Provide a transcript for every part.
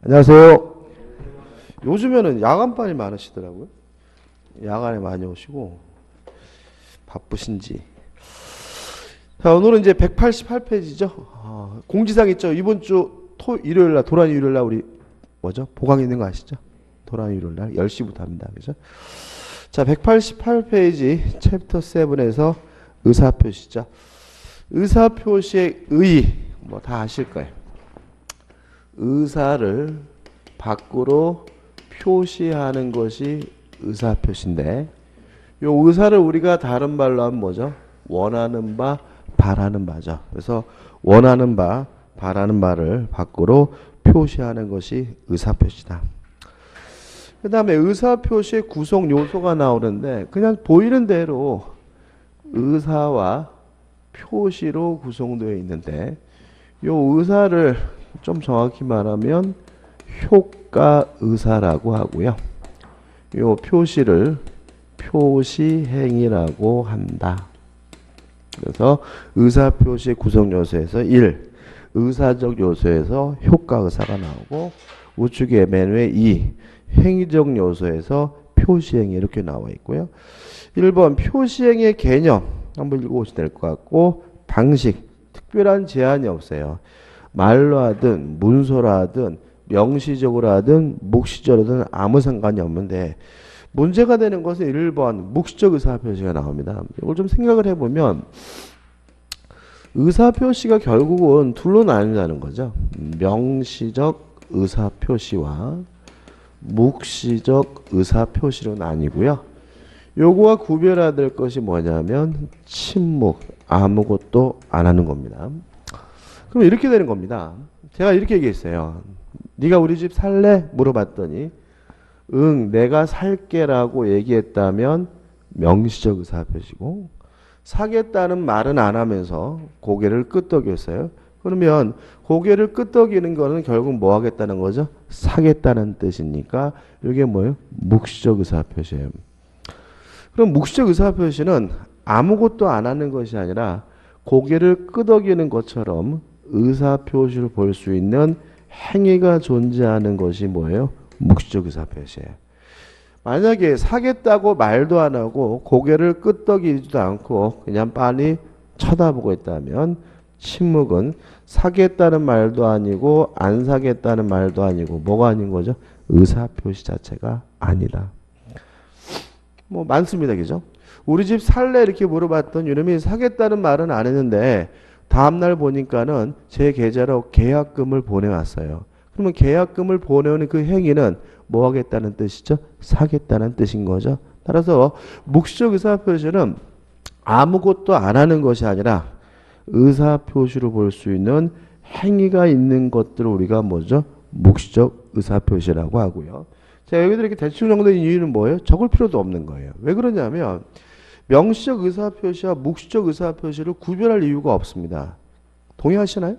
안녕하세요. 요즘에는 야간반이 많으시더라고요. 야간에 많이 오시고 바쁘신지. 자, 오늘은 이제 188페이지죠. 공지사항 있죠. 이번 주 일요일날 도라니 일요일날 우리 뭐죠? 보강 있는 거 아시죠? 도라니 일요일날 10시부터 합니다. 그죠? 자, 188페이지 챕터 7에서 의사표시죠. 의사표시의 의 뭐 다 아실 거예요. 의사를 밖으로 표시하는 것이 의사표시인데, 요 의사를 우리가 다른 말로 하면 뭐죠? 원하는 바, 바라는 바죠. 그래서 원하는 바, 바라는 바를 밖으로 표시하는 것이 의사표시다. 그 다음에 의사표시의 구성 요소가 나오는데, 그냥 보이는 대로 의사와 표시로 구성되어 있는데, 요 의사를 좀 정확히 말하면 효과 의사라고 하고요. 요 표시를 표시행위라고 한다. 그래서 의사표시 구성 요소에서 1, 의사적 요소에서 효과 의사가 나오고, 우측에 맨 위에 2, 행위적 요소에서 표시행위 이렇게 나와 있고요. 1번 표시행위의 개념 한번 읽어보시면 될 것 같고, 방식 특별한 제한이 없어요. 말로 하든 문서로 하든 명시적으로 하든 묵시적으로 하든 아무 상관이 없는데, 문제가 되는 것은 1번 묵시적 의사표시가 나옵니다. 이걸 좀 생각을 해보면 의사표시가 결국은 둘로 나뉜다는 거죠. 명시적 의사표시와 묵시적 의사표시로 나뉘고요. 요거와 구별해야 될 것이 뭐냐면 침묵, 아무것도 안 하는 겁니다. 그럼 이렇게 되는 겁니다. 제가 이렇게 얘기했어요. 네가 우리 집 살래? 물어봤더니 응, 내가 살게라고 얘기했다면 명시적 의사표시고, 사겠다는 말은 안 하면서 고개를 끄덕였어요. 그러면 고개를 끄덕이는 거는 결국 뭐 하겠다는 거죠? 사겠다는 뜻이니까 이게 뭐예요? 묵시적 의사표시예요. 그럼 묵시적 의사표시는 아무것도 안 하는 것이 아니라 고개를 끄덕이는 것처럼 의사표시를 볼 수 있는 행위가 존재하는 것이 뭐예요? 묵시적 의사표시예요. 만약에 사겠다고 말도 안 하고 고개를 끄덕이지도 않고 그냥 빤히 쳐다보고 있다면 침묵은 사겠다는 말도 아니고 안 사겠다는 말도 아니고 뭐가 아닌 거죠? 의사표시 자체가 아니다. 뭐 많습니다. 그죠? 우리 집 살래 이렇게 물어봤더니 이놈이 사겠다는 말은 안 했는데 다음날 보니까는 제 계좌로 계약금을 보내왔어요. 그러면 계약금을 보내오는 그 행위는 뭐 하겠다는 뜻이죠? 사겠다는 뜻인 거죠. 따라서 묵시적 의사표시는 아무것도 안 하는 것이 아니라 의사표시로 볼 수 있는 행위가 있는 것들을 우리가 뭐죠? 묵시적 의사표시라고 하고요. 자, 여기들 이렇게 대충 정도의 이유는 뭐예요? 적을 필요도 없는 거예요. 왜 그러냐면 명시적 의사표시와 묵시적 의사표시를 구별할 이유가 없습니다. 동의하시나요?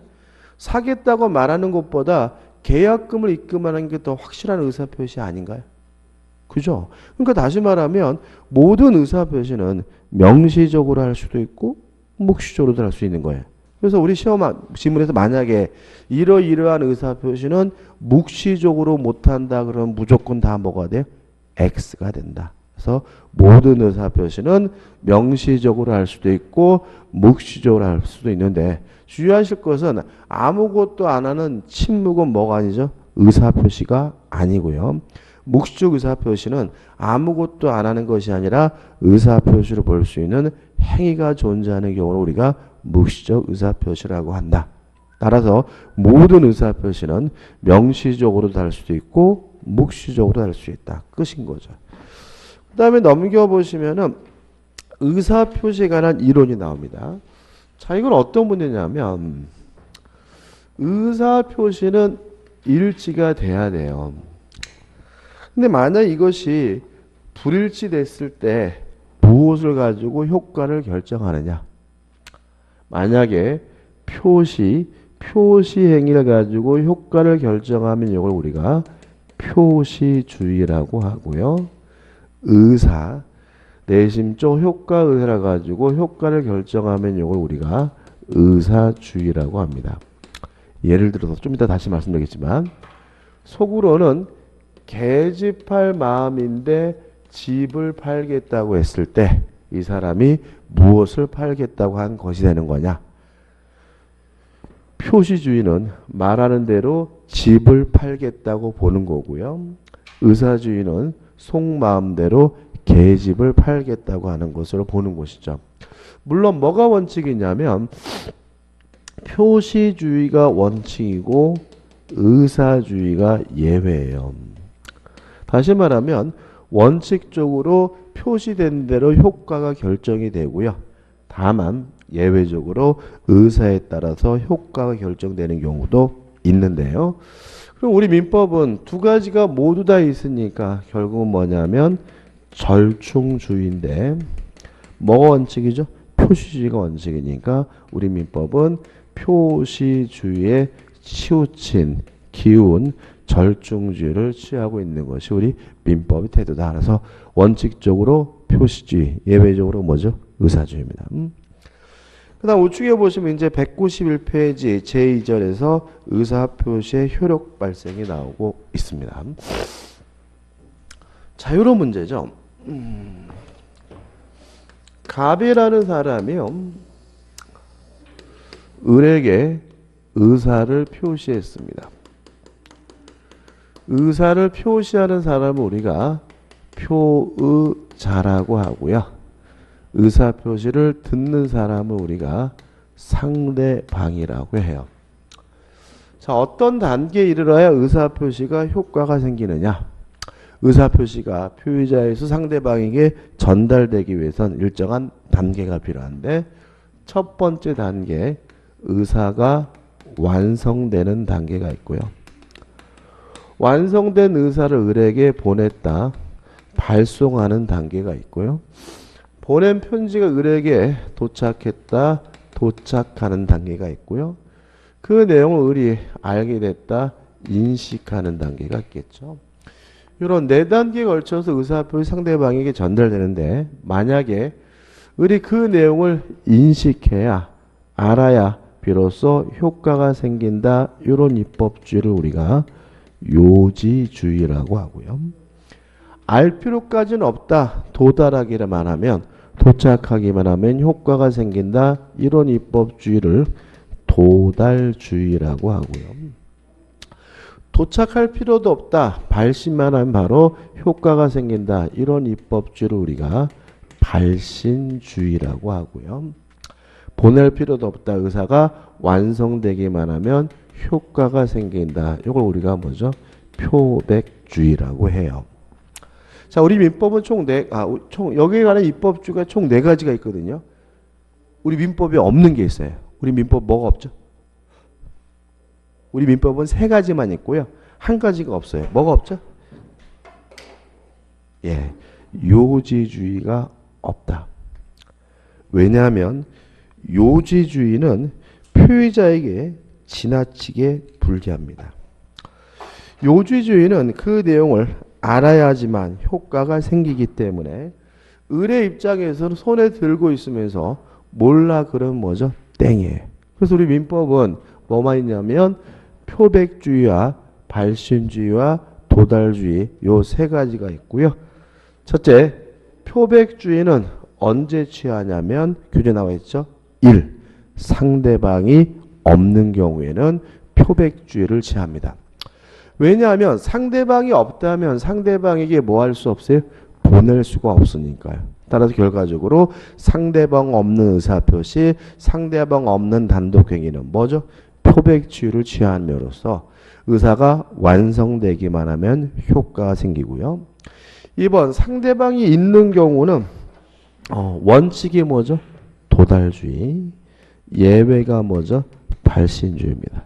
사겠다고 말하는 것보다 계약금을 입금하는 게 더 확실한 의사표시 아닌가요? 그죠? 그러니까 다시 말하면 모든 의사표시는 명시적으로 할 수도 있고 묵시적으로도 할 수 있는 거예요. 그래서 우리 시험 지문에서 만약에 이러이러한 의사표시는 묵시적으로 못한다 그러면 무조건 다 뭐가 돼요? X가 된다. 그래서 모든 의사표시는 명시적으로 할 수도 있고 묵시적으로 할 수도 있는데, 주의하실 것은 아무것도 안 하는 침묵은 뭐가 아니죠? 의사표시가 아니고요. 묵시적 의사표시는 아무것도 안 하는 것이 아니라 의사표시로 볼 수 있는 행위가 존재하는 경우를 우리가 묵시적 의사표시라고 한다. 따라서 모든 의사표시는 명시적으로도 할 수도 있고 묵시적으로도 할 수 있다. 끝인 거죠. 그 다음에 넘겨보시면은 의사표시에 관한 이론이 나옵니다. 자, 이건 어떤 문제냐면 의사표시는 일치가 돼야 돼요. 근데 만약 이것이 불일치 됐을 때 무엇을 가지고 효과를 결정하느냐? 만약에 표시 행위를 가지고 효과를 결정하면 이걸 우리가 표시주의라고 하고요. 의사, 내심적 효과 의사라 가지고 효과를 결정하면 이걸 우리가 의사주의라고 합니다. 예를 들어서 좀 이따 다시 말씀드리겠지만 속으로는 계집할 마음인데 집을 팔겠다고 했을 때 이 사람이 무엇을 팔겠다고 한 것이 되는 거냐? 표시주의는 말하는 대로 집을 팔겠다고 보는 거고요. 의사주의는 속마음대로 계집을 팔겠다고 하는 것으로 보는 것이죠. 물론 뭐가 원칙이냐면 표시주의가 원칙이고 의사주의가 예외예요. 다시 말하면 원칙적으로 표시된 대로 효과가 결정이 되고요. 다만 예외적으로 의사에 따라서 효과가 결정되는 경우도 있는데요. 그럼 우리 민법은 두 가지가 모두 다 있으니까 결국은 뭐냐면 절충주의인데 뭐가 원칙이죠? 표시주의가 원칙이니까 우리 민법은 표시주의에 치우친 기운 절충주의를 취하고 있는 것이 우리 민법의 태도다. 따라서 원칙적으로 표시주의, 예외적으로 뭐죠? 의사주의입니다. 그 다음 우측에 보시면 이제 191페이지 제2절에서 의사표시의 효력 발생이 나오고 있습니다. 자, 요런 문제죠. 갑이라는 사람이요. 을에게 의사를 표시했습니다. 의사를 표시하는 사람을 우리가 표의자라고 하고요. 의사 표시를 듣는 사람을 우리가 상대방이라고 해요. 자, 어떤 단계에 이르러야 의사 표시가 효과가 생기느냐? 의사 표시가 표의자에서 상대방에게 전달되기 위해선 일정한 단계가 필요한데 첫 번째 단계 의사가 완성되는 단계가 있고요. 완성된 의사를 을에게 보냈다. 발송하는 단계가 있고요. 보낸 편지가 을에게 도착했다. 도착하는 단계가 있고요. 그 내용을 을이 알게 됐다. 인식하는 단계가 있겠죠. 이런 네 단계에 걸쳐서 의사표시 상대방에게 전달되는데 만약에 을이 그 내용을 인식해야 알아야 비로소 효과가 생긴다. 이런 입법주의를 우리가 요지주의라고 하고요. 알 필요까지는 없다. 도달하기만 하면 도착하기만 하면 효과가 생긴다. 이런 입법주의를 도달주의라고 하고요. 도착할 필요도 없다. 발신만 하면 바로 효과가 생긴다. 이런 입법주의를 우리가 발신주의라고 하고요. 보낼 필요도 없다. 의사가 완성되기만 하면 효과가 생긴다. 이걸 우리가 뭐죠? 표백주의라고 해요. 자, 우리 민법은 여기에 관한 입법주의가 총 4가지가 있거든요. 우리 민법에 없는 게 있어요. 우리 민법 뭐가 없죠? 우리 민법은 3가지만 있고요. 한 가지가 없어요. 뭐가 없죠? 예, 요지주의가 없다. 왜냐하면 요지주의는 표의자에게 지나치게 불리합니다. 요지주의는 그 내용을 알아야지만 효과가 생기기 때문에 을의 입장에서는 손에 들고 있으면서 몰라 그러면 뭐죠? 땡이에요. 그래서 우리 민법은 뭐만 있냐면 표백주의와 발신주의와 도달주의 요 3가지가 있고요. 첫째, 표백주의는 언제 취하냐면 규제 나와 있죠. 1. 상대방이 없는 경우에는 표백주의를 취합니다. 왜냐하면 상대방이 없다면 상대방에게 뭐 할 수 없어요? 보낼 수가 없으니까요. 따라서 결과적으로 상대방 없는 의사표시, 상대방 없는 단독행위는 뭐죠? 표백주의를 취함으로써 의사가 완성되기만 하면 효과가 생기고요. 2번 상대방이 있는 경우는 원칙이 뭐죠? 도달주의. 예외가 뭐죠? 발신주의입니다.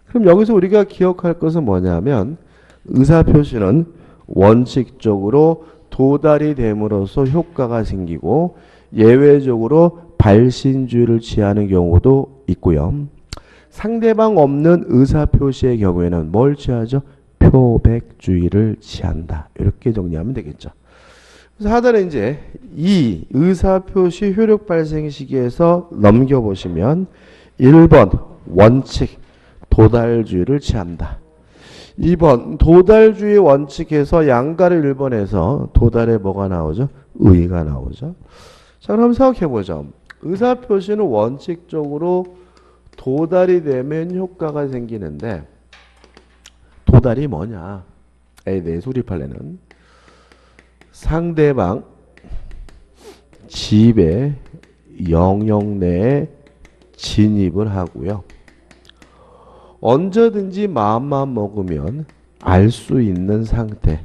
그럼 여기서 우리가 기억할 것은 뭐냐면 의사표시는 원칙적으로 도달이 됨으로써 효과가 생기고 예외적으로 발신주의를 취하는 경우도 있고요. 상대방 없는 의사표시의 경우에는 뭘 취하죠? 표백주의를 취한다. 이렇게 정리하면 되겠죠. 그래서 하단에 이제 이 의사표시 효력 발생 시기에서 넘겨보시면 1번 원칙 도달주의를 취한다. 2번 도달주의 원칙에서 양가를 1번에서 도달에 뭐가 나오죠? 의가 나오죠. 자, 그럼 생각해보죠. 의사표시는 원칙적으로 도달이 되면 효과가 생기는데 도달이 뭐냐? A에 대해 수립할래는 상대방 집의 영역 내에 진입을 하고요. 언제든지 마음만 먹으면 알 수 있는 상태,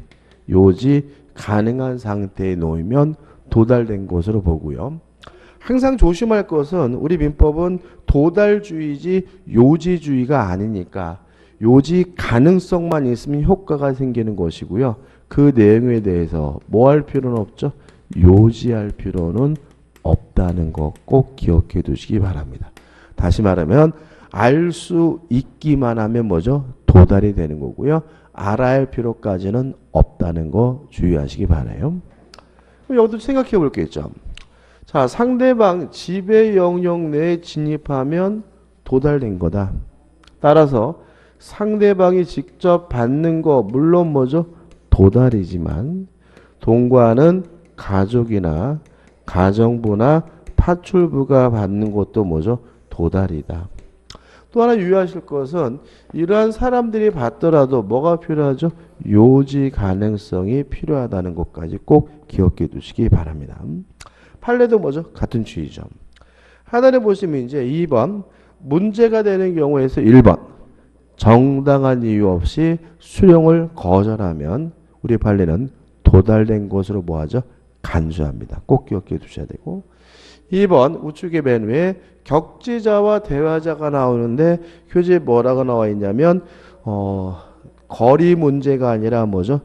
요지 가능한 상태에 놓이면 도달된 것으로 보고요. 항상 조심할 것은 우리 민법은 도달주의지 요지주의가 아니니까 요지 가능성만 있으면 효과가 생기는 것이고요. 그 내용에 대해서 뭐 할 필요는 없죠? 요지할 필요는 없다는 거 꼭 기억해 두시기 바랍니다. 다시 말하면 알 수 있기만 하면 뭐죠? 도달이 되는 거고요. 알아야 할 필요까지는 없다는 거 주의하시기 바라요. 여기도 생각해 볼 게 있죠. 자, 상대방 지배 영역 내에 진입하면 도달된 거다. 따라서 상대방이 직접 받는 거 물론 뭐죠? 도달이지만 동거하는 가족이나 가정부나 파출부가 받는 것도 뭐죠? 도달이다. 또 하나 유의하실 것은 이러한 사람들이 받더라도 뭐가 필요하죠? 요지 가능성이 필요하다는 것까지 꼭 기억해 두시기 바랍니다. 판례도 뭐죠? 같은 주의죠. 하단에 보시면 이제 2번 문제가 되는 경우에서 1번 정당한 이유 없이 수령을 거절하면 우리 판례는 도달된 것으로 뭐하죠? 간주합니다. 꼭 기억해 두셔야 되고 2번 우측의 맨 위에 격지자와 대화자가 나오는데 교재에 뭐라고 나와 있냐면 거리 문제가 아니라 뭐죠?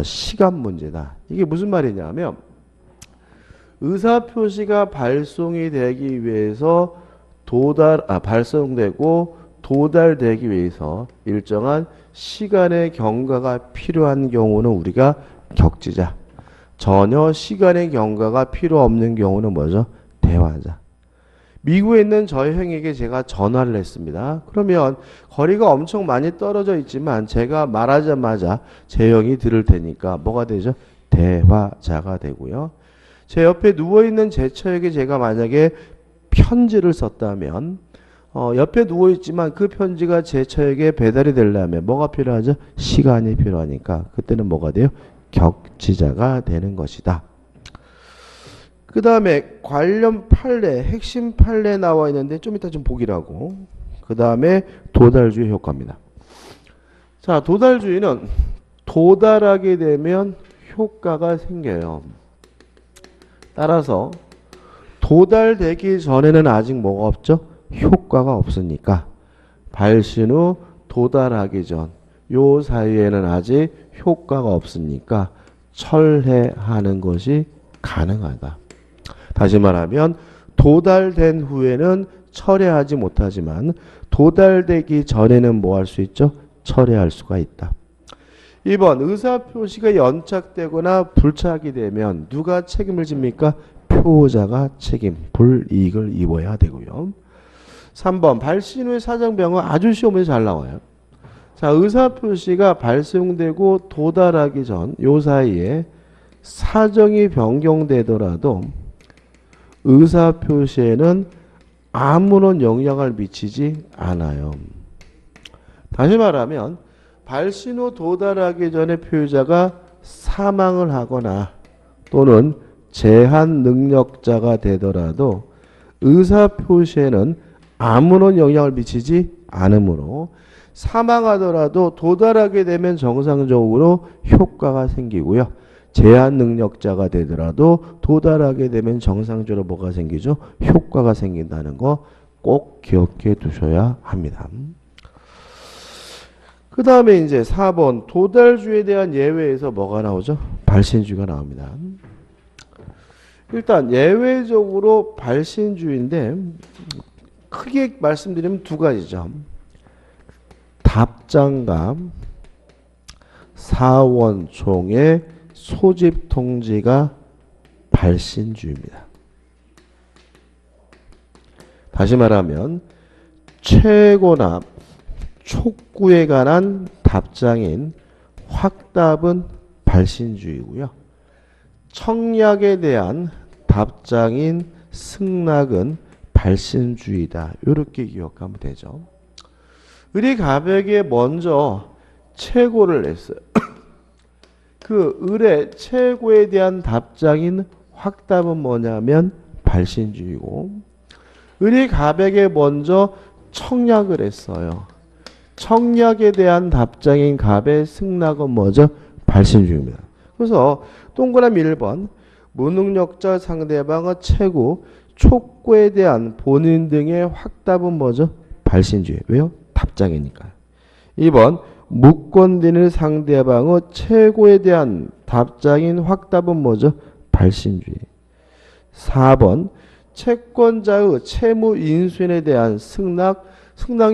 시간 문제다. 이게 무슨 말이냐면 의사표시가 발송이 되기 위해서 발송되고 도달되기 위해서 일정한 시간의 경과가 필요한 경우는 우리가 격지자. 전혀 시간의 경과가 필요 없는 경우는 뭐죠? 대화자. 미국에 있는 저희 형에게 제가 전화를 했습니다. 그러면 거리가 엄청 많이 떨어져 있지만 제가 말하자마자 제 형이 들을 테니까 뭐가 되죠? 대화자가 되고요. 제 옆에 누워있는 제 처에게 제가 만약에 편지를 썼다면 옆에 누워있지만 그 편지가 제 처에게 배달이 되려면 뭐가 필요하죠? 시간이 필요하니까 그때는 뭐가 돼요? 격지자가 되는 것이다. 그 다음에 관련 판례, 핵심 판례 나와 있는데 좀 이따 좀 보기라고. 그 다음에 도달주의 효과입니다. 자, 도달주의는 도달하게 되면 효과가 생겨요. 따라서 도달되기 전에는 아직 뭐가 없죠? 효과가 없으니까 발신 후 도달하기 전 요 사이에는 아직 효과가 없으니까 철회하는 것이 가능하다. 다시 말하면 도달된 후에는 철회하지 못하지만 도달되기 전에는 뭐 할 수 있죠? 철회할 수가 있다. 2번 의사표시가 연착되거나 불착이 되면 누가 책임을 집니까? 표자가 책임, 불이익을 입어야 되고요. 3번 발신 후의 사정변경 아주 시험에 잘 나와요. 자, 의사표시가 발송되고 도달하기 전 요 사이에 사정이 변경되더라도 의사표시에는 아무런 영향을 미치지 않아요. 다시 말하면 발신 후 도달하기 전에 표자가 사망을 하거나 또는 제한 능력자가 되더라도 의사표시에는 아무런 영향을 미치지 않으므로 사망하더라도 도달하게 되면 정상적으로 효과가 생기고요. 제한 능력자가 되더라도 도달하게 되면 정상적으로 뭐가 생기죠? 효과가 생긴다는 거 꼭 기억해 두셔야 합니다. 그 다음에 이제 4번 도달주에 대한 예외에서 뭐가 나오죠? 발신주의가 나옵니다. 일단 예외적으로 발신주의인데 크게 말씀드리면 두 가지죠. 답장감 사원총의 소집 통지가 발신주의입니다. 다시 말하면 최고나 촉구에 관한 답장인 확답은 발신주의고요. 청약에 대한 답장인 승낙은 발신주의다. 이렇게 기억하면 되죠. 을이 갑에게 먼저 최고를 냈어요. 그 을의 최고에 대한 답장인 확답은 뭐냐면 발신주의고, 을이 갑에게 먼저 청약을 했어요. 청약에 대한 답장인 갑의 승낙은 뭐죠? 발신주의입니다. 그래서 동그라미 1번 무능력자 상대방의 최고, 촉구에 대한 본인 등의 확답은 뭐죠? 발신주의. 왜요? 답장이니까. 2번 무권되는 상대방의 최고에 대한 답장인 확답은 뭐죠? 발신주의. 4번 채권자의 채무 인수인에 대한 승낙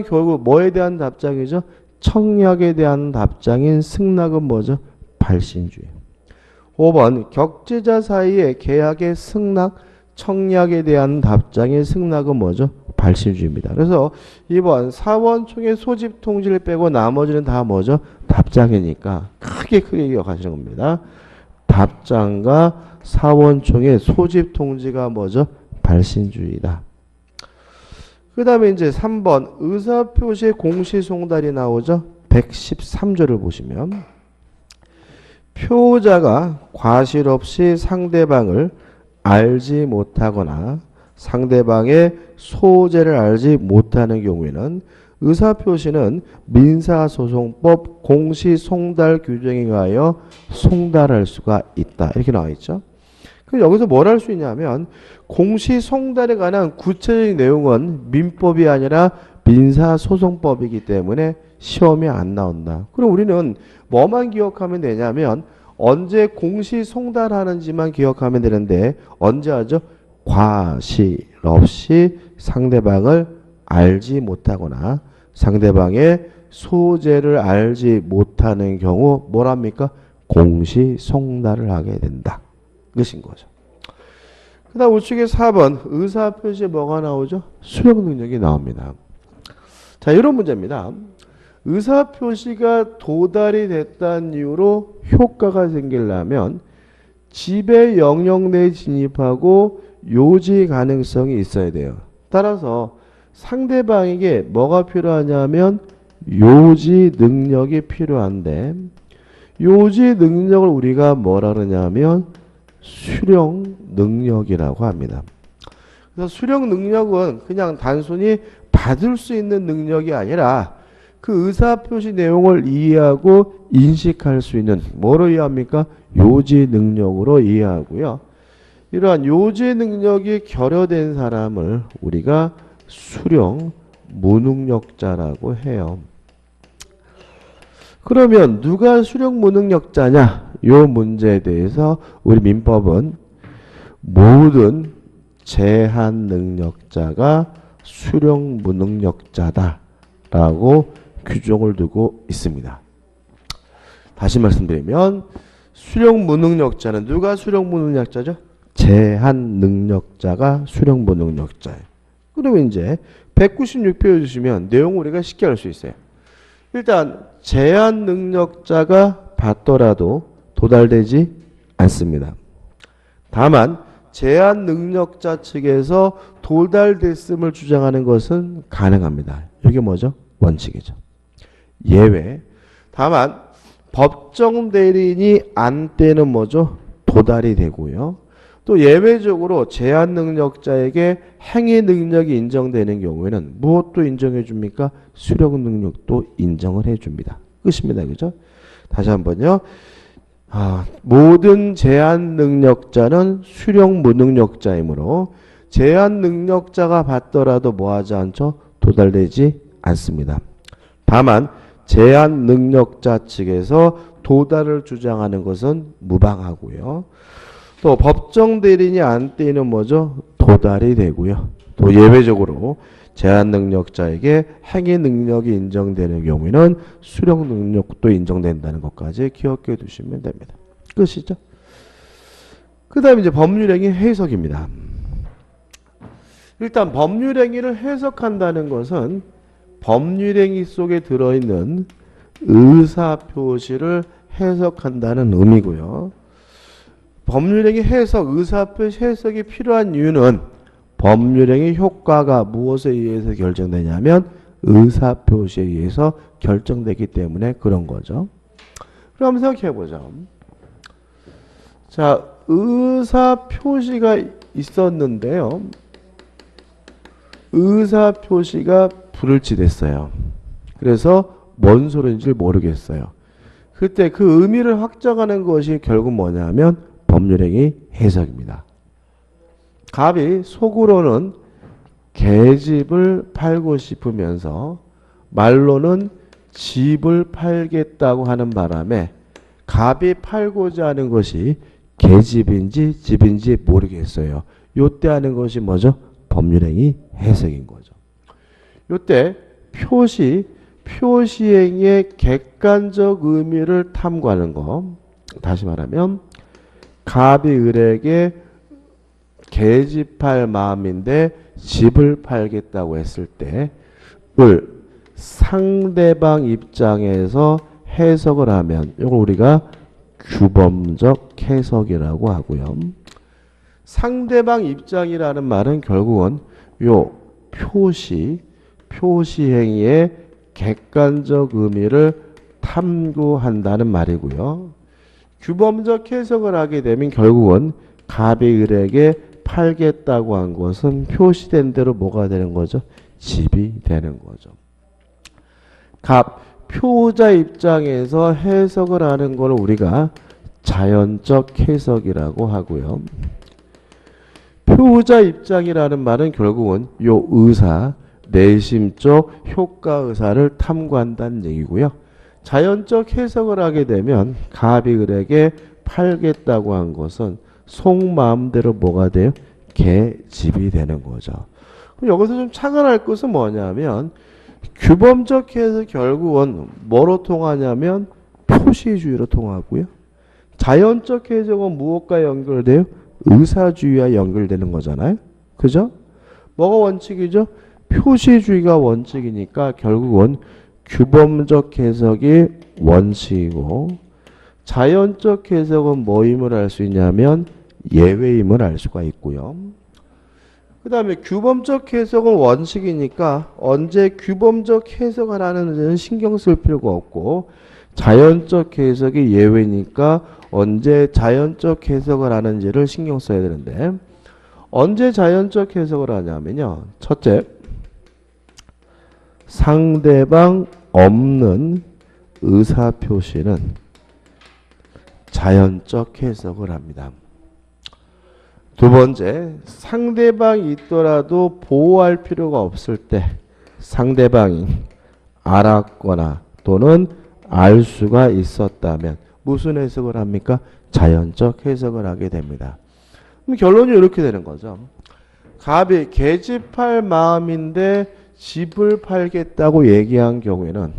결국 뭐에 대한 답장이죠? 청약에 대한 답장인 승낙은 뭐죠? 발신주의. 5번 격제자 사이의 계약의 승낙, 청약에 대한 답장인 승낙은 뭐죠? 발신주의입니다. 그래서 2번 사원총의 소집 통지를 빼고 나머지는 다 뭐죠? 답장이니까 크게 기억하시는 겁니다. 답장과 사원총의 소집 통지가 뭐죠? 발신주의다. 그 다음에 이제 3번 의사표시의 공시송달이 나오죠? 113조를 보시면 표자가 과실 없이 상대방을 알지 못하거나 상대방의 소재를 알지 못하는 경우에는 의사표시는 민사소송법 공시송달 규정에 의하여 송달할 수가 있다. 이렇게 나와 있죠. 그럼 여기서 뭘 할 수 있냐면 공시송달에 관한 구체적인 내용은 민법이 아니라 민사소송법이기 때문에 시험에 안 나온다. 그럼 우리는 뭐만 기억하면 되냐면 언제 공시송달하는지만 기억하면 되는데 언제 하죠? 과실 없이 상대방을 알지 못하거나 상대방의 소재를 알지 못하는 경우 뭐랍니까? 공시송달을 하게 된다. 것인 거죠. 그 다음 우측에 4번 의사표시에 뭐가 나오죠? 수령 능력이 나옵니다. 자, 이런 문제입니다. 의사표시가 도달이 됐다는 이유로 효과가 생기려면 지배 영역 내에 진입하고 요지 가능성이 있어야 돼요. 따라서 상대방에게 뭐가 필요하냐면 요지 능력이 필요한데 요지 능력을 우리가 뭐라 그러냐면 수령 능력이라고 합니다. 그래서 수령 능력은 그냥 단순히 받을 수 있는 능력이 아니라 그 의사표시 내용을 이해하고 인식할 수 있는 뭐로 이해합니까? 요지 능력으로 이해하고요. 이러한 요지 능력이 결여된 사람을 우리가 수령 무능력자라고 해요. 그러면 누가 수령 무능력자냐? 이 문제에 대해서 우리 민법은 모든 제한 능력자가 수령 무능력자다라고 규정을 두고 있습니다. 다시 말씀드리면 수령 무능력자는 누가 수령 무능력자죠? 제한 능력자가 수령 무능력자예요. 그러면 이제 196표 주시면 내용을 우리가 쉽게 알 수 있어요. 일단 제한 능력자가 받더라도 도달되지 않습니다. 다만 제한 능력자 측에서 도달됐음을 주장하는 것은 가능합니다. 이게 뭐죠? 원칙이죠. 예외. 다만 법정 대리인이 안 때는 뭐죠? 도달이 되고요. 또 예외적으로 제한 능력자에게 행위 능력이 인정되는 경우에는 무엇도 인정해 줍니까? 수령 능력도 인정을 해 줍니다. 끝입니다. 그죠? 다시 한번요. 모든 제한 능력자는 수령 무능력자이므로 제한 능력자가 받더라도 뭐하지 않죠? 도달되지 않습니다. 다만 제한 능력자 측에서 도달을 주장하는 것은 무방하고요. 또 법정 대리인이 안 때는 뭐죠? 도달이 되고요. 또 예외적으로 제한 능력자에게 행위 능력이 인정되는 경우에는 수령 능력도 인정된다는 것까지 기억해 두시면 됩니다. 끝이죠? 그 다음에 이제 법률행위 해석입니다. 일단 법률행위를 해석한다는 것은 법률행위 속에 들어있는 의사표시를 해석한다는 의미고요. 법률행위 해석, 의사표시 해석이 필요한 이유는 법률행위 효과가 무엇에 의해서 결정되냐면 의사표시에 의해서 결정되기 때문에 그런 거죠. 그럼 한번 생각해보죠. 자, 의사표시가 있었는데요. 의사표시가 불일치됐어요. 그래서 뭔 소리인지 모르겠어요. 그때 그 의미를 확정하는 것이 결국 뭐냐면 법률행위 해석입니다. 갑이 속으로는 계집을 팔고 싶으면서 말로는 집을 팔겠다고 하는 바람에 갑이 팔고자 하는 것이 계집인지 집인지 모르겠어요. 요때 하는 것이 뭐죠? 법률행위 해석인 거죠. 요때 표시행위의 객관적 의미를 탐구하는 거. 다시 말하면 갑이 을에게 계집할 마음인데 집을 팔겠다고 했을 때 을 상대방 입장에서 해석을 하면 이걸 우리가 규범적 해석이라고 하고요. 상대방 입장이라는 말은 결국은 요 표시행위의 객관적 의미를 탐구한다는 말이고요. 규범적 해석을 하게 되면 결국은 갑이 을에게 팔겠다고 한 것은 표시된 대로 뭐가 되는 거죠? 집이 되는 거죠. 표자 입장에서 해석을 하는 걸 우리가 자연적 해석이라고 하고요. 표자 입장이라는 말은 결국은 요 내심적 효과 의사를 탐구한다는 얘기고요. 자연적 해석을 하게 되면 갑이 을에게 팔겠다고 한 것은 속마음대로 뭐가 돼요? 계집이 되는 거죠. 그럼 여기서 좀 착안할 것은 뭐냐면 규범적 해석 결국은 뭐로 통하냐면 표시주의로 통하고요. 자연적 해석은 무엇과 연결돼요? 의사주의와 연결되는 거잖아요. 그죠? 뭐가 원칙이죠? 표시주의가 원칙이니까 결국은 규범적 해석이 원칙이고 자연적 해석은 뭐임을 알 수 있냐면 예외임을 알 수가 있고요. 그 다음에 규범적 해석은 원칙이니까 언제 규범적 해석을 하는지는 신경 쓸 필요가 없고 자연적 해석이 예외니까 언제 자연적 해석을 하는지를 신경 써야 되는데 언제 자연적 해석을 하냐면요. 첫째, 상대방 없는 의사표시는 자연적 해석을 합니다. 두 번째, 상대방이 있더라도 보호할 필요가 없을 때 상대방이 알았거나 또는 알 수가 있었다면 무슨 해석을 합니까? 자연적 해석을 하게 됩니다. 그럼 결론이 이렇게 되는 거죠. 갑이 계집할 마음인데 집을 팔겠다고 얘기한 경우에는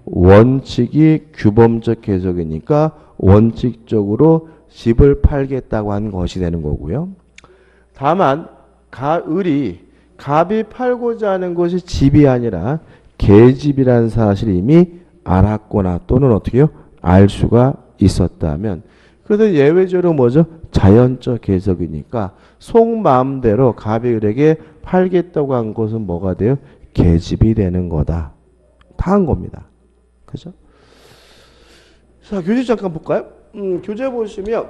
원칙이 규범적 해석이니까 원칙적으로 집을 팔겠다고 한 것이 되는 거고요. 다만 갑이 팔고자 하는 것이 집이 아니라 계집이라는 사실을 이미 알았거나 또는 어떻게요? 알 수가 있었다면 그래서 예외적으로 뭐죠? 자연적 해석이니까 속마음대로 갑이 을에게 팔겠다고 한 것은 뭐가 돼요? 계집이 되는 거다. 다 한 겁니다. 그죠? 자, 교재 잠깐 볼까요? 교재 보시면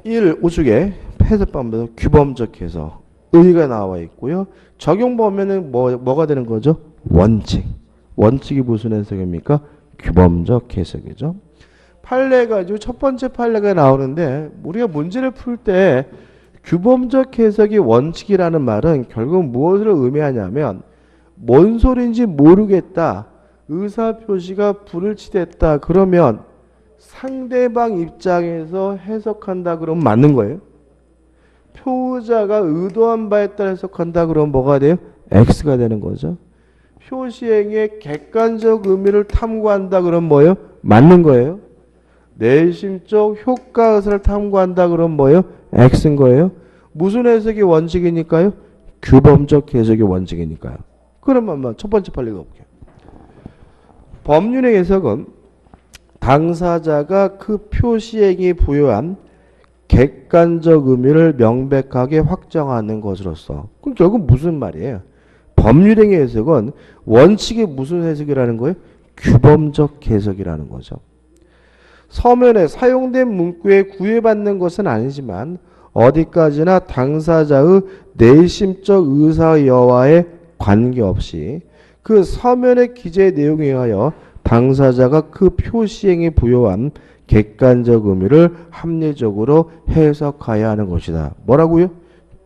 1 우측에 해석방법에서 규범적 해석 의의가 나와 있고요. 적용 보면은 뭐가 되는 거죠? 원칙. 원칙이 무슨 해석입니까? 규범적 해석이죠. 판례가 첫 번째 판례가 나오는데 우리가 문제를 풀 때 규범적 해석이 원칙이라는 말은 결국 무엇을 의미하냐면 뭔 소리인지 모르겠다. 의사표시가 불일치됐다. 그러면 상대방 입장에서 해석한다 그러면 맞는 거예요. 표자가 의도한 바에 따라 해석한다 그러면 뭐가 돼요? X가 되는 거죠. 표시행위의 객관적 의미를 탐구한다 그러면 뭐예요? 맞는 거예요. 내심적 효과 의사를 탐구한다 그러면 뭐예요? X인 거예요. 무슨 해석이 원칙이니까요? 규범적 해석이 원칙이니까요. 그러면 첫 번째 판례가 볼게요. 법률의 해석은 당사자가 그 표시행위 부여한 객관적 의미를 명백하게 확정하는 것으로서. 그럼 결국 무슨 말이에요? 법률행위 해석은 원칙이 무슨 해석이라는 거예요? 규범적 해석이라는 거죠. 서면에 사용된 문구에 구애받는 것은 아니지만 어디까지나 당사자의 내심적 의사 여하에 관계없이 그 서면의 기재 내용에 의하여 당사자가 그 표시행위 부여한 객관적 의미를 합리적으로 해석해야 하는 것이다. 뭐라고요?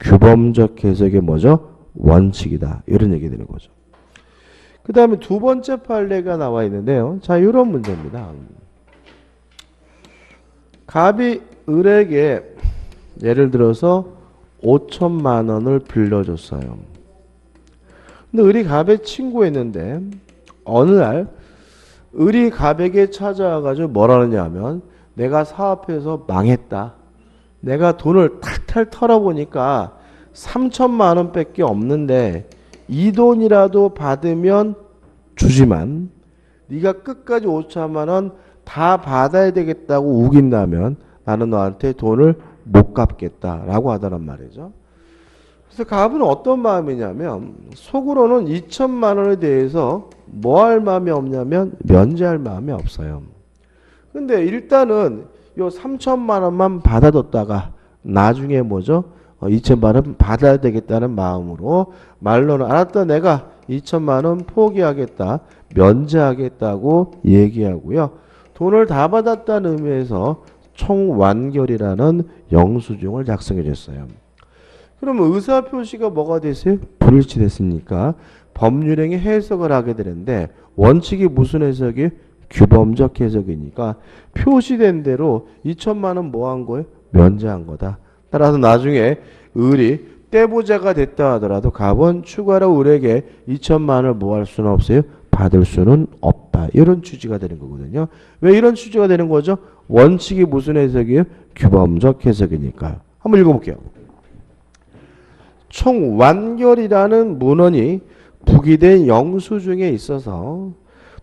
규범적 해석의 뭐죠? 원칙이다. 이런 얘기 되는 거죠. 그 다음에 두 번째 판례가 나와 있는데요. 자, 이런 문제입니다. 갑이 을에게 예를 들어서 5천만 원을 빌려줬어요. 근데 을이 갑의 친구였는데 어느 날 을이 갑에게 찾아와가지고 뭐라느냐 하면 내가 사업해서 망했다. 내가 돈을 탈탈 털어보니까 3천만 원밖에 없는데 이 돈이라도 받으면 주지만 네가 끝까지 5천만 원 다 받아야 되겠다고 우긴다면 나는 너한테 돈을 못 갚겠다라고 하더란 말이죠. 그래서 갑은 어떤 마음이냐면 속으로는 2천만 원에 대해서 뭐 할 마음이 없냐면 면제할 마음이 없어요. 근데 일단은 요 3천만 원만 받아뒀다가 나중에 뭐죠? 2천만 원 받아야 되겠다는 마음으로 말로는 알았다 내가 2천만 원 포기하겠다 면제하겠다고 얘기하고요. 돈을 다 받았다는 의미에서 총완결이라는 영수증을 작성해 줬어요. 그러면 의사표시가 뭐가 됐어요? 불일치됐으니까 법률행위 해석을 하게 되는데 원칙이 무슨 해석이에요? 규범적 해석이니까 표시된 대로 2천만 원 뭐 한 거예요? 면제한 거다. 따라서 나중에 을이 떼부자가 됐다 하더라도 갑은 추가로 을에게 2천만 원을 뭐 할 수는 없어요? 받을 수는 없다. 이런 취지가 되는 거거든요. 왜 이런 취지가 되는 거죠? 원칙이 무슨 해석이에요? 규범적 해석이니까요. 한번 읽어볼게요. 총완결이라는 문헌이 부기된 영수증에 있어서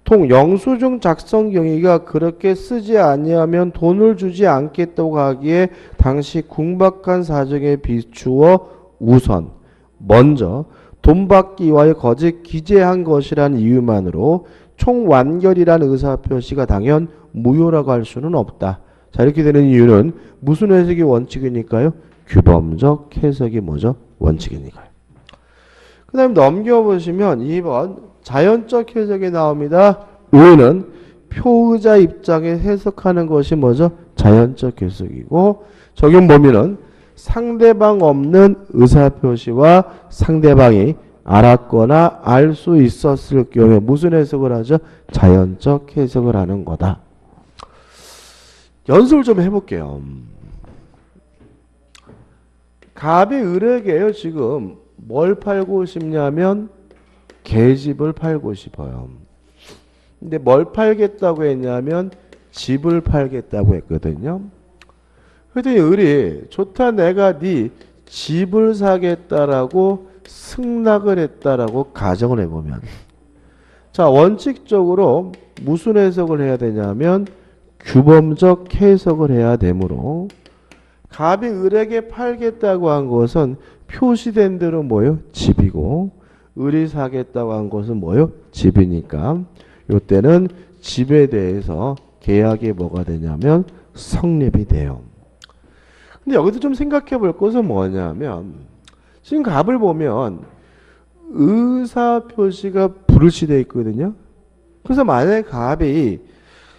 통 영수증 작성 경위가 그렇게 쓰지 아니하면 돈을 주지 않겠다고 하기에 당시 궁박한 사정에 비추어 우선 먼저 돈 받기 위하여 거짓 기재한 것이라는 이유만으로 총완결이라는 의사표시가 당연 무효라고 할 수는 없다. 자, 이렇게 되는 이유는 무슨 해석이 원칙이니까요? 규범적 해석이 뭐죠? 원칙이니까요. 그 다음에 넘겨보시면 2번 자연적 해석이 나옵니다. 의는 표의자 입장에 해석하는 것이 뭐죠? 자연적 해석이고 적용 범위는 상대방 없는 의사표시와 상대방이 알았거나 알 수 있었을 경우에 무슨 해석을 하죠? 자연적 해석을 하는 거다. 연습을 좀 해볼게요. 갑이 을에게요 지금 뭘 팔고 싶냐면 계집을 팔고 싶어요. 근데 뭘 팔겠다고 했냐면 집을 팔겠다고 했거든요. 그랬더니 을이 좋다 내가 네 집을 사겠다라고 승낙을 했다라고 가정을 해보면 자 원칙적으로 무슨 해석을 해야 되냐면 규범적 해석을 해야 되므로 갑이 을에게 팔겠다고 한 것은 표시된 대로 뭐예요? 집이고 을이 사겠다고 한 것은 뭐예요? 집이니까 이때는 집에 대해서 계약이 뭐가 되냐면 성립이 돼요. 근데 여기서 좀 생각해 볼 것은 뭐냐면 지금 갑을 보면 의사표시가 불일치 되어 있거든요. 그래서 만약에 갑이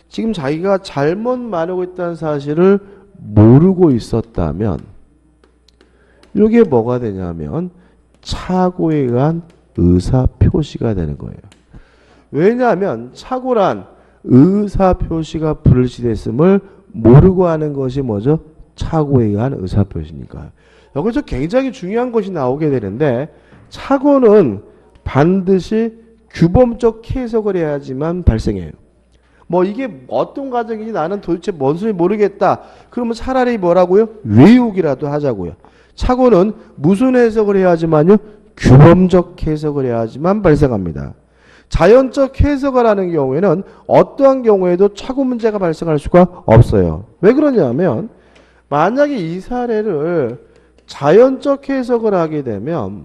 지금 자기가 잘못 말하고 있다는 사실을 모르고 있었다면 이게 뭐가 되냐면 착오에 의한 의사표시가 되는 거예요. 왜냐하면 착오란 의사표시가 불일치됐음을 모르고 하는 것이 뭐죠? 착오에 의한 의사표시니까. 여기서 굉장히 중요한 것이 나오게 되는데 착오는 반드시 규범적 해석을 해야지만 발생해요. 뭐 이게 어떤 과정인지 나는 도대체 뭔 소리 모르겠다. 그러면 차라리 뭐라고요? 외우기라도 하자고요. 착오는 무슨 해석을 해야지만요? 규범적 해석을 해야지만 발생합니다. 자연적 해석을 하는 경우에는 어떠한 경우에도 착오 문제가 발생할 수가 없어요. 왜 그러냐면 만약에 이 사례를 자연적 해석을 하게 되면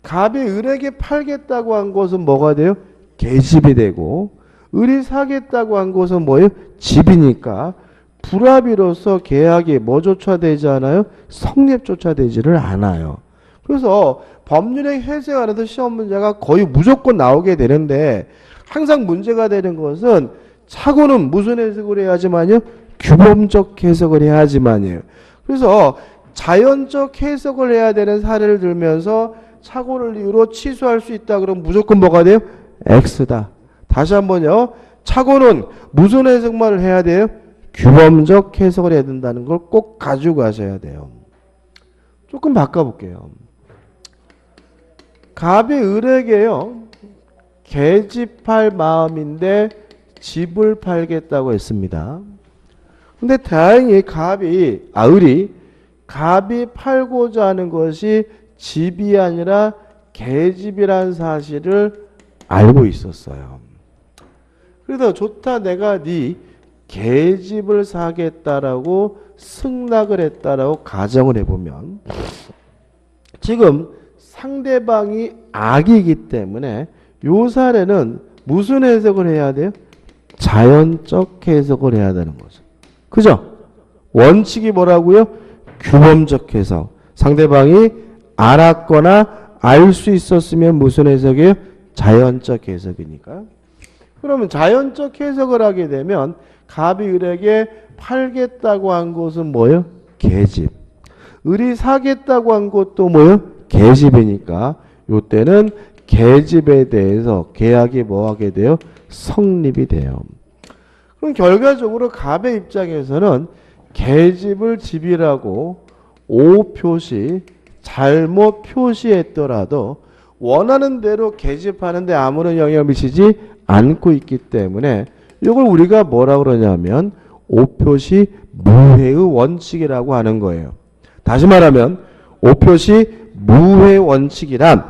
갑이 을에게 팔겠다고 한 것은 뭐가 돼요? 계집이 되고 을이 사겠다고 한 것은 뭐예요? 집이니까 불합의로서 계약이 뭐조차 되지 않아요? 성립조차 되지를 않아요. 그래서 법률의 해석 안에서 시험 문제가 거의 무조건 나오게 되는데 항상 문제가 되는 것은 착오는 무슨 해석을 해야지만요? 규범적 해석을 해야지만이에요. 그래서 자연적 해석을 해야 되는 사례를 들면서 착오를 이유로 취소할 수 있다 그러면 무조건 뭐가 돼요? X다. 다시 한번요. 착오는 무슨 해석만 해야 돼요? 규범적 해석을 해야 된다는 걸 꼭 가지고 가셔야 돼요. 조금 바꿔볼게요. 갑이 을에게요. 계집할 마음인데 집을 팔겠다고 했습니다. 근데 다행히 을이 갑이 팔고자 하는 것이 집이 아니라 계집이라는 사실을 알고 있었어요. 그래서 좋다 내가 네 계집을 사겠다라고 승낙을 했다라고 가정을 해보면 지금 상대방이 악이기 때문에 요 사례는 무슨 해석을 해야 돼요? 자연적 해석을 해야 되는 거죠. 그죠? 원칙이 뭐라고요? 규범적 해석. 상대방이 알았거나 알 수 있었으면 무슨 해석이에요? 자연적 해석이니까요. 그러면 자연적 해석을 하게 되면 갑이 을에게 팔겠다고 한 것은 뭐예요? 계집. 을이 사겠다고 한 것도 뭐예요? 계집이니까 요때는 계집에 대해서 계약이 뭐하게 돼요? 성립이 돼요. 그럼 결과적으로 갑의 입장에서는 계집을 집이라고 오표시 잘못 표시했더라도 원하는 대로 계집하는데 아무런 영향을 미치지 않고 있기 때문에 이걸 우리가 뭐라 그러냐면 오표시 무해의 원칙이라고 하는 거예요. 다시 말하면 오표시 무해 원칙이란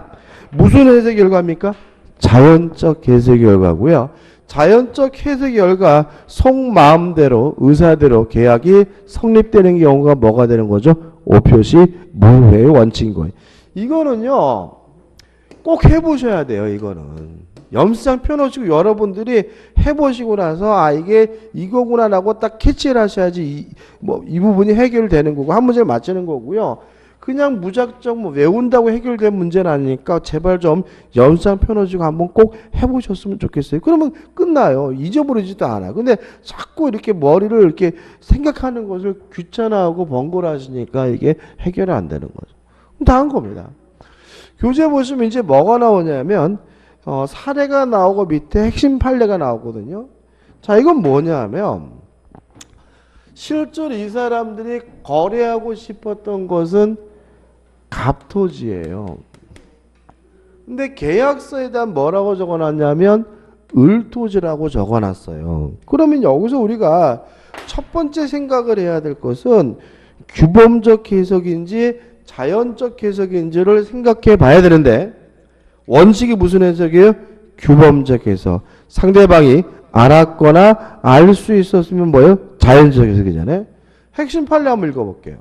무슨 해석 결과입니까? 자연적 해석 결과고요. 자연적 해석 결과 속마음대로 의사대로 계약이 성립되는 경우가 뭐가 되는 거죠? 오표시 무해의 원칙인 거예요. 이거는요 꼭 해보셔야 돼요. 이거는 염수장 펴놓으시고 여러분들이 해보시고 나서 이게 이거구나 라고 딱 캐치를 하셔야지 이 부분이 해결되는 거고 한 문제를 맞추는 거고요. 그냥 무작정 외운다고 해결된 문제는 아니니까 제발 좀 염수장 펴놓으시고 한번 꼭 해보셨으면 좋겠어요. 그러면 끝나요. 잊어버리지도 않아. 근데 자꾸 이렇게 머리를 이렇게 생각하는 것을 귀찮아하고 번거로 하시니까 이게 해결이 안 되는 거죠. 다 한 겁니다. 교재 보시면 이제 뭐가 나오냐면 사례가 나오고 밑에 핵심 판례가 나오거든요. 자, 이건 뭐냐면 실제로 이 사람들이 거래하고 싶었던 것은 갑토지예요. 근데 계약서에다 뭐라고 적어놨냐면 을토지라고 적어놨어요. 그러면 여기서 우리가 첫 번째 생각을 해야 될 것은 규범적 해석인지 자연적 해석인지를 생각해 봐야 되는데 원칙이 무슨 해석이에요? 규범적 해석. 상대방이 알았거나 알 수 있었으면 뭐예요? 자연적 해석이잖아요. 핵심 판례 한번 읽어볼게요.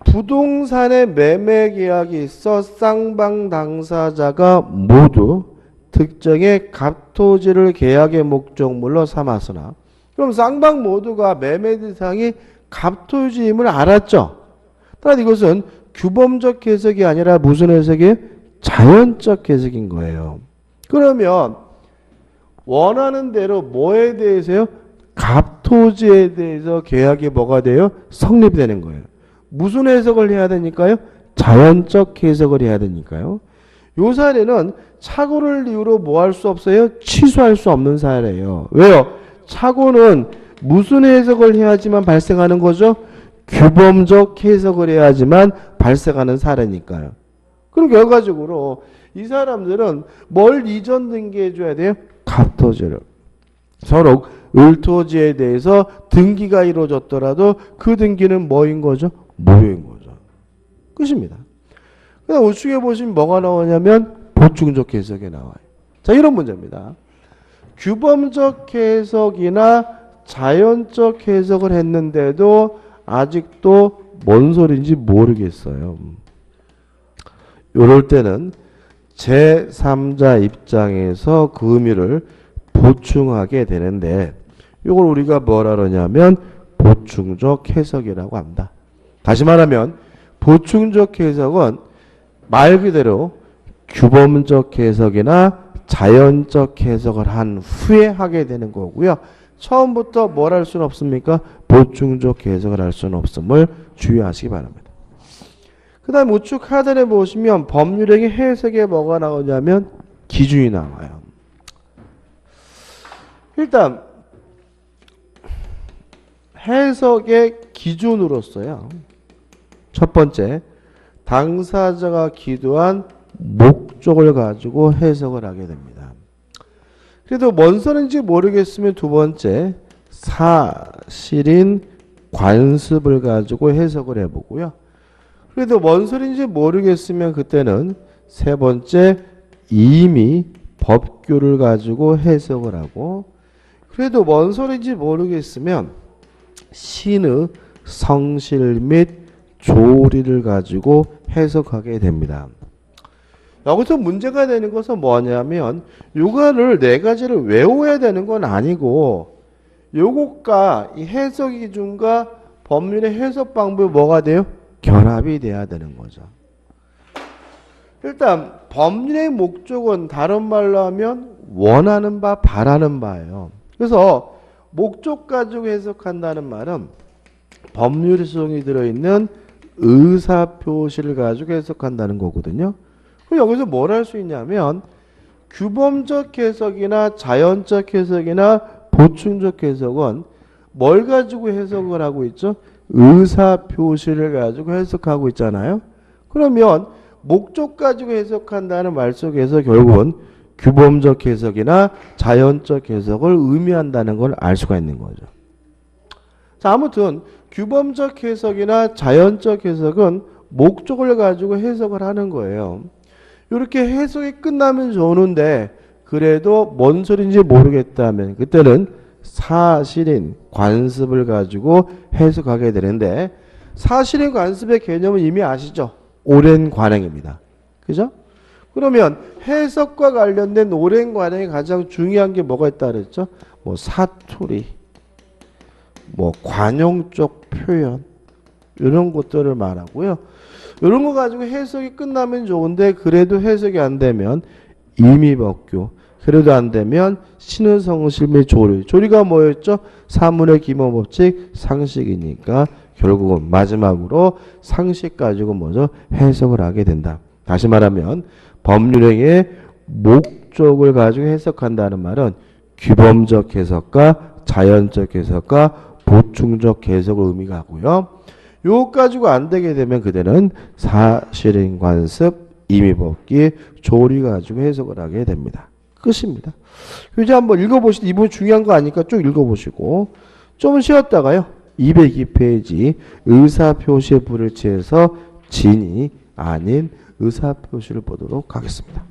부동산의 매매 계약이 있어 쌍방 당사자가 모두 특정의 갑토지를 계약의 목적물로 삼았으나 그럼 쌍방 모두가 매매 대상이 갑토지임을 알았죠. 따라서 이것은 규범적 해석이 아니라 무슨 해석이에요? 자연적 해석인 거예요. 그러면 원하는 대로 뭐에 대해서요? 갑토지에 대해서 계약이 뭐가 돼요? 성립이 되는 거예요. 무슨 해석을 해야 되니까요? 자연적 해석을 해야 되니까요. 요 사례는 착오를 이유로 뭐 할 수 없어요? 취소할 수 없는 사례예요. 왜요? 착오는 무슨 해석을 해야지만 발생하는 거죠? 규범적 해석을 해야지만 발생하는 사례니까요. 그럼 결과적으로 이 사람들은 뭘 이전 등기해 줘야 돼요? 갑토지를. 서로 을토지에 대해서 등기가 이루어졌더라도 그 등기는 뭐인 거죠? 무효인 거죠. 끝입니다. 그다음 우측에 보시면 뭐가 나오냐면 보충적 해석에 나와요. 자, 이런 문제입니다. 규범적 해석이나 자연적 해석을 했는데도 아직도 뭔 소리인지 모르겠어요. 이럴 때는 제3자 입장에서 그 의미를 보충하게 되는데 이걸 우리가 뭐라 그러냐면 보충적 해석이라고 합니다. 다시 말하면 보충적 해석은 말 그대로 규범적 해석이나 자연적 해석을 한 후에 하게 되는 거고요. 처음부터 뭘 할 수는 없습니까? 보충적 해석을 할 수는 없음을 주의하시기 바랍니다. 그 다음 우측 하단에 보시면 법률행위 해석에 뭐가 나오냐면 기준이 나와요. 일단 해석의 기준으로서요. 첫 번째, 당사자가 기도한 목적을 가지고 해석을 하게 됩니다. 그래도 뭔 소리인지 모르겠으면 두 번째, 사실인 관습을 가지고 해석을 해보고요. 그래도 뭔 소리인지 모르겠으면 그때는 세 번째, 이미 법규를 가지고 해석을 하고, 그래도 뭔 소리인지 모르겠으면 신의 성실 및 조리를 가지고 해석하게 됩니다. 여기서 문제가 되는 것은 뭐냐면 요거를 네 가지를 외워야 되는 건 아니고 요것과 이 해석 기준과 법률의 해석 방법이 뭐가 돼요? 결합이 돼야 되는 거죠. 일단 법률의 목적은 다른 말로 하면 원하는 바, 바라는 바예요. 그래서 목적 가지고 해석한다는 말은 법률 소송이 들어있는 의사표시를 가지고 해석한다는 거거든요. 그럼 여기서 뭘 할 수 있냐면 규범적 해석이나 자연적 해석이나 보충적 해석은 뭘 가지고 해석을 하고 있죠? 의사표시를 가지고 해석하고 있잖아요. 그러면 목적 가지고 해석한다는 말 속에서 결국은 규범적 해석이나 자연적 해석을 의미한다는 걸 알 수가 있는 거죠. 자, 아무튼 규범적 해석이나 자연적 해석은 목적을 가지고 해석을 하는 거예요. 이렇게 해석이 끝나면 좋은데 그래도 뭔 소리인지 모르겠다면 그때는 사실인 관습을 가지고 해석하게 되는데 사실인 관습의 개념은 이미 아시죠? 오랜 관행입니다. 그죠? 그러면 해석과 관련된 오랜 관행이 가장 중요한 게 뭐가 있다 그랬죠? 뭐 사투리, 뭐 관용적 표현 이런 것들을 말하고요. 이런 거 가지고 해석이 끝나면 좋은데 그래도 해석이 안 되면 임의법규, 그래도 안 되면 신의 성실 및 조리. 조리가 뭐였죠? 사문의 기본법칙 상식이니까 결국은 마지막으로 상식 가지고 뭐죠? 해석을 하게 된다. 다시 말하면 법률행위의 목적을 가지고 해석한다는 말은 규범적 해석과 자연적 해석과 보충적 해석을 의미가 하고요. 요거 가지고 안 되게 되면 그대는 사실인 관습, 임의법기, 조리 가지고 해석을 하게 됩니다. 끝입니다. 이제 한번 읽어보시죠. 이번 중요한 거 아니까 쭉 읽어보시고 좀 쉬었다가요. 202페이지 의사표시에 불일치해서 진이 아닌 의사표시를 보도록 하겠습니다.